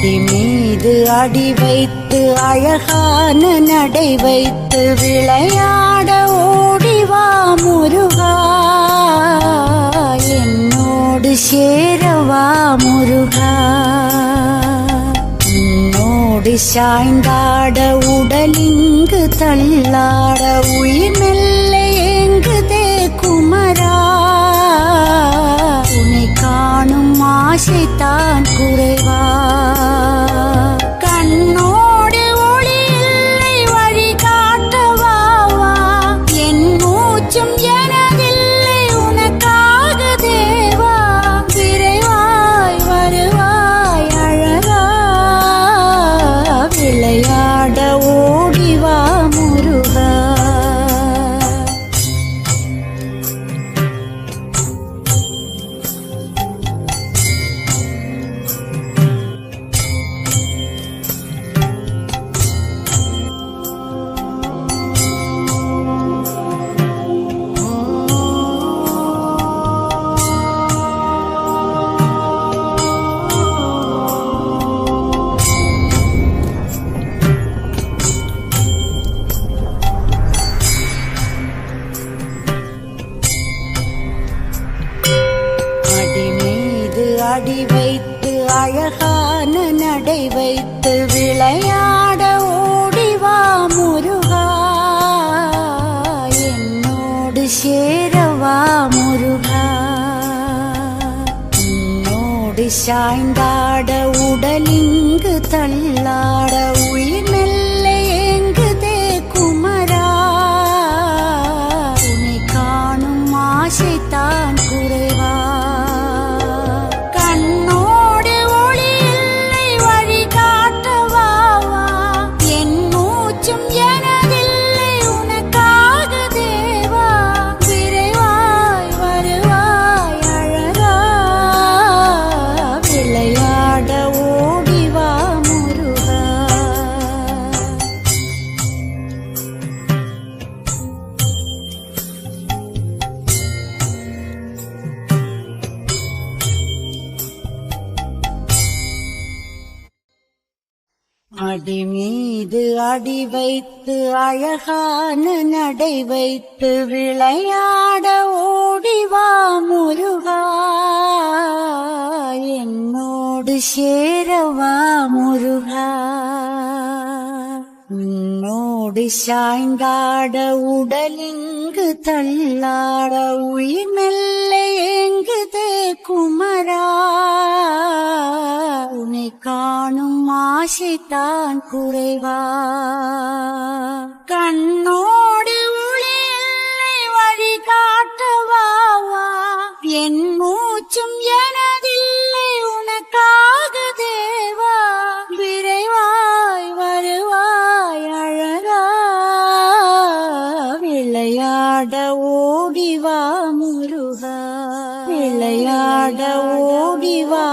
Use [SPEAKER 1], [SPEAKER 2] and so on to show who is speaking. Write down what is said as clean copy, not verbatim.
[SPEAKER 1] அடி மீது அடி வைத்து அழகான நடை வைத்து விளையாட ஓடிவா முருகா, என்னோடு சேரவா முருகா. உன்னோடு சாய்ந்தாட உடலிங்கு தள்ளாட உயிர் மெல்ல ஏங்குதே குமரா, உன்னை காணும் ஆசைத்தான் குறைவா. கண்ணோடு ஒளி இல்லை வழி காட்டவா, என் மூச்சும் எனதில்லை உனக்காக தேவா. விரைவாய் வருவாய் அழகா, விளையாட ஓடிவா முருகா. அடி வைத்து அழகான நடை வைத்து விளையாட ஓடிவா முருகா, என்னோடு சேரவா முருகா. உன்னோடு சாய்ந்தாட உடலிங்கு தள்ளாட உயிர் மெல்ல ஏங்குதே குமரா, உன்னை காணும் ஆசைத்தான் குறைவா. அடி மீது அடி வைத்து அழகான நடை வைத்து விளையாட ஓடிவா முருகா, என்னோடு சேரவா முருகா. உன்னோடு சாய்ந்தாட உடலிங்கு தள்ளாட உயிர் மெல்ல ஏங்குதே குமரா, உன்னை காணும் ஆசைத்தான் குறைவா. கண்ணோடு ஒளி இல்லை வழி காட்டவா, என் மூச்சும் எனதில்லை உனக்காக தேவா. விரைவாய் வருவாய் அழகா, விளையாட ஓடிவா முருகா, விளையாட ஓடிவா